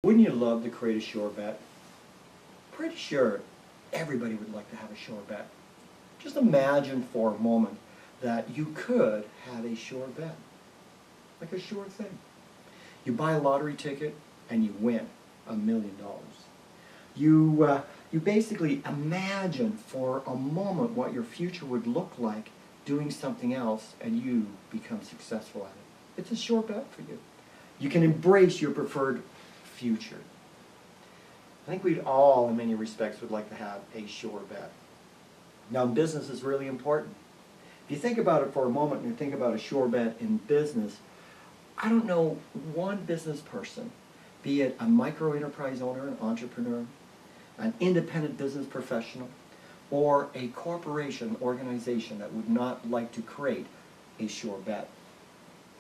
Wouldn't you love to create a sure bet? Pretty sure everybody would like to have a sure bet. Just imagine for a moment that you could have a sure bet. Like a sure thing. You buy a lottery ticket and you win $1 million. You basically imagine for a moment what your future would look like doing something else and you become successful at it. It's a sure bet for you. You can embrace your preferred future. I think we'd all, in many respects, would like to have a sure bet. Now, business is really important. If you think about it for a moment and you think about a sure bet in business, I don't know one business person, be it a micro-enterprise owner, an entrepreneur, an independent business professional, or a corporation, organization that would not like to create a sure bet.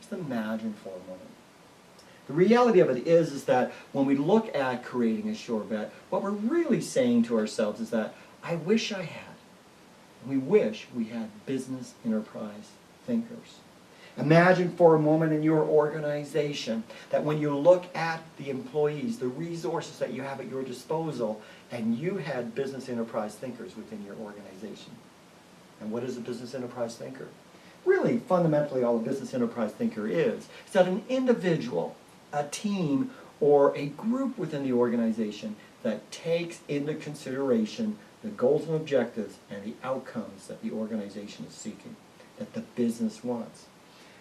Just imagine for a moment. The reality of it is that when we look at creating a sure bet, what we're really saying to ourselves is that I wish I had. We wish we had business enterprise thinkers. Imagine for a moment in your organization that when you look at the employees, the resources that you have at your disposal, and you had business enterprise thinkers within your organization. And what is a business enterprise thinker? Really, fundamentally, all a business enterprise thinker is that an individual, a team, or a group within the organization that takes into consideration the goals and objectives and the outcomes that the organization is seeking, that the business wants.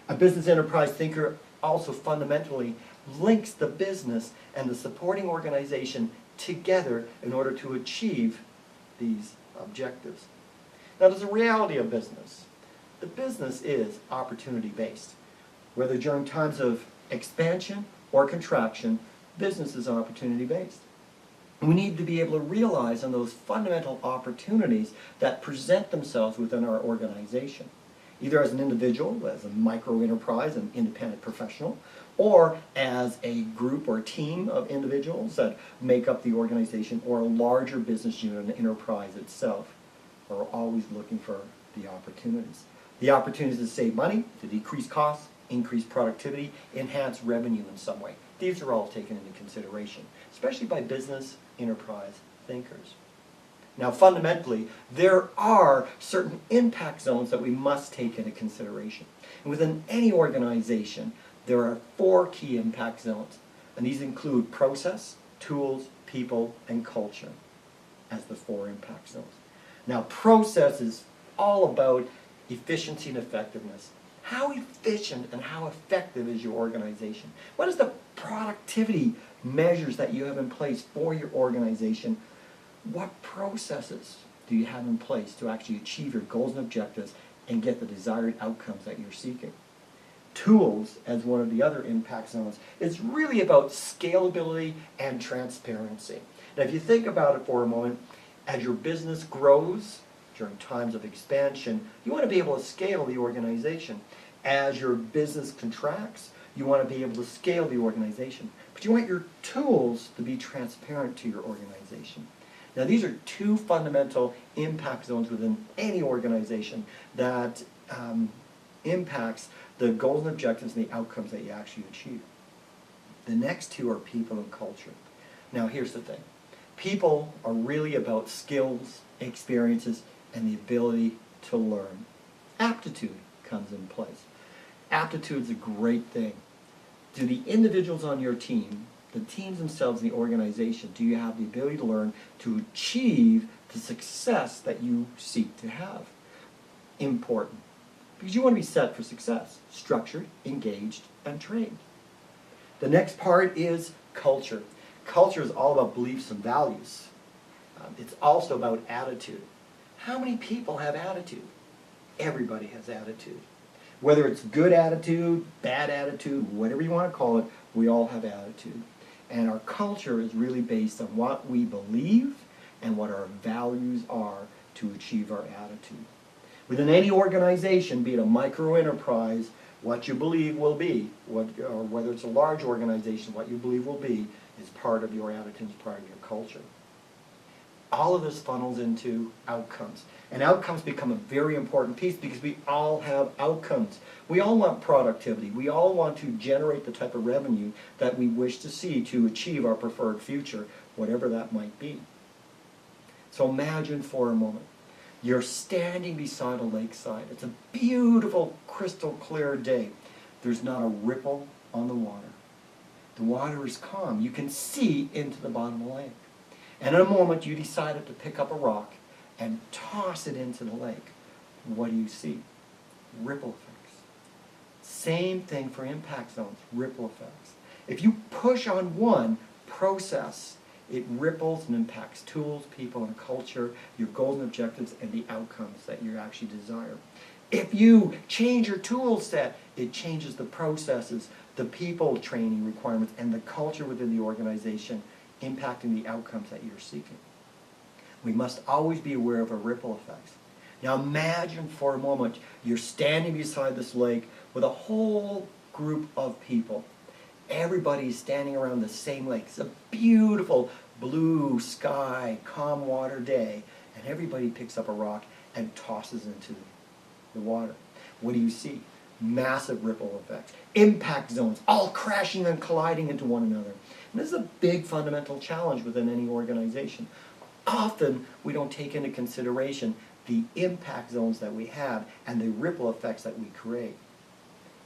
A business enterprise thinker also fundamentally links the business and the supporting organization together in order to achieve these objectives. Now, there's a reality of business. The business is opportunity-based. Whether during times of expansion or contraction, business is opportunity-based. We need to be able to realize on those fundamental opportunities that present themselves within our organization, either as an individual, as a micro-enterprise, an independent professional, or as a group or team of individuals that make up the organization, or a larger business unit, an enterprise itself. We're always looking for the opportunities. The opportunities to save money, to decrease costs, increase productivity, enhance revenue in some way. These are all taken into consideration, especially by business enterprise thinkers. Now, fundamentally, there are certain impact zones that we must take into consideration. And within any organization, there are 4 key impact zones. And these include process, tools, people, and culture as the 4 impact zones. Now, process is all about efficiency and effectiveness. How efficient and how effective is your organization? What is the productivity measures that you have in place for your organization? What processes do you have in place to actually achieve your goals and objectives and get the desired outcomes that you're seeking? Tools, as one of the other impact zones, is really about scalability and transparency. Now, if you think about it for a moment, as your business grows, during times of expansion, you want to be able to scale the organization. As your business contracts, you want to be able to scale the organization. But you want your tools to be transparent to your organization. Now, these are 2 fundamental impact zones within any organization that impacts the goals and objectives and the outcomes that you actually achieve. The next 2 are people and culture. Now, here's the thing. People are really about skills, experiences, and the ability to learn. Aptitude comes in place. Aptitude is a great thing. Do the individuals on your team, the teams themselves in the organization, do you have the ability to learn to achieve the success that you seek to have? Important. Because you want to be set for success. Structured, engaged, and trained. The next part is culture. Culture is all about beliefs and values. It's also about attitude. How many people have attitude? Everybody has attitude. Whether it's good attitude, bad attitude, whatever you want to call it, we all have attitude. And our culture is really based on what we believe and what our values are to achieve our attitude. Within any organization, be it a micro-enterprise, what you believe will be, or whether it's a large organization, what you believe will be, is part of your attitude, is part of your culture. all of this funnels into outcomes. And outcomes become a very important piece because we all have outcomes. We all want productivity. We all want to generate the type of revenue that we wish to see to achieve our preferred future, whatever that might be. So imagine for a moment, you're standing beside a lakeside. It's a beautiful, crystal clear day. There's not a ripple on the water. The water is calm. You can see into the bottom of the lake. And in a moment, you decided to pick up a rock and toss it into the lake. What do you see? Ripple effects. Same thing for impact zones, ripple effects. If you push on one process, it ripples and impacts tools, people, and culture, your goals and objectives, and the outcomes that you actually desire. If you change your tool set, it changes the processes, the people training requirements, and the culture within the organization, impacting the outcomes that you're seeking. We must always be aware of our ripple effects. Now imagine for a moment you're standing beside this lake with a whole group of people. Everybody's standing around the same lake. It's a beautiful blue sky, calm water day, and everybody picks up a rock and tosses into the water. What do you see? Massive ripple effects. Impact zones, all crashing and colliding into one another. And this is a big fundamental challenge within any organization. Often we don't take into consideration the impact zones that we have and the ripple effects that we create.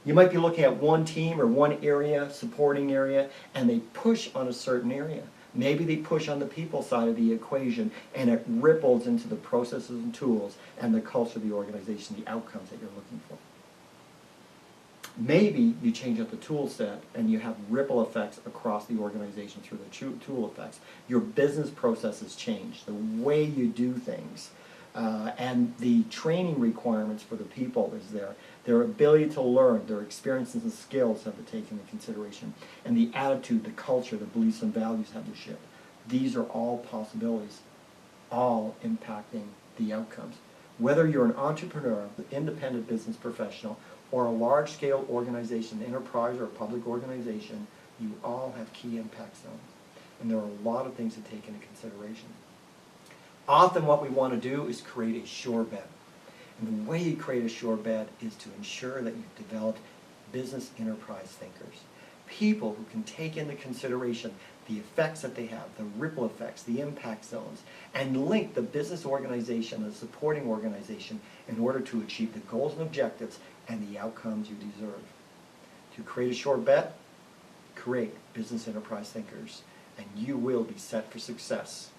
You might be looking at one team or one area, supporting area, and they push on a certain area. Maybe they push on the people side of the equation, and it ripples into the processes and tools and the culture of the organization, the outcomes that you're looking for. Maybe you change up the tool set and you have ripple effects across the organization through the tool effects. Your business processes change, the way you do things, and the training requirements for the people is there. Their ability to learn, their experiences and skills have to take into consideration, and the attitude, the culture, the beliefs and values have to shift. These are all possibilities, all impacting the outcomes. Whether you're an entrepreneur, an independent business professional, or a large-scale organization, enterprise or public organization, you all have key impact zones. And there are a lot of things to take into consideration. Often what we want to do is create a sure bet. And the way you create a sure bet is to ensure that you've developed business enterprise thinkers. People who can take into consideration the effects that they have, the ripple effects, the impact zones, and link the business organization and the supporting organization in order to achieve the goals and objectives and the outcomes you deserve. To create a sure bet, create business enterprise thinkers, and you will be set for success.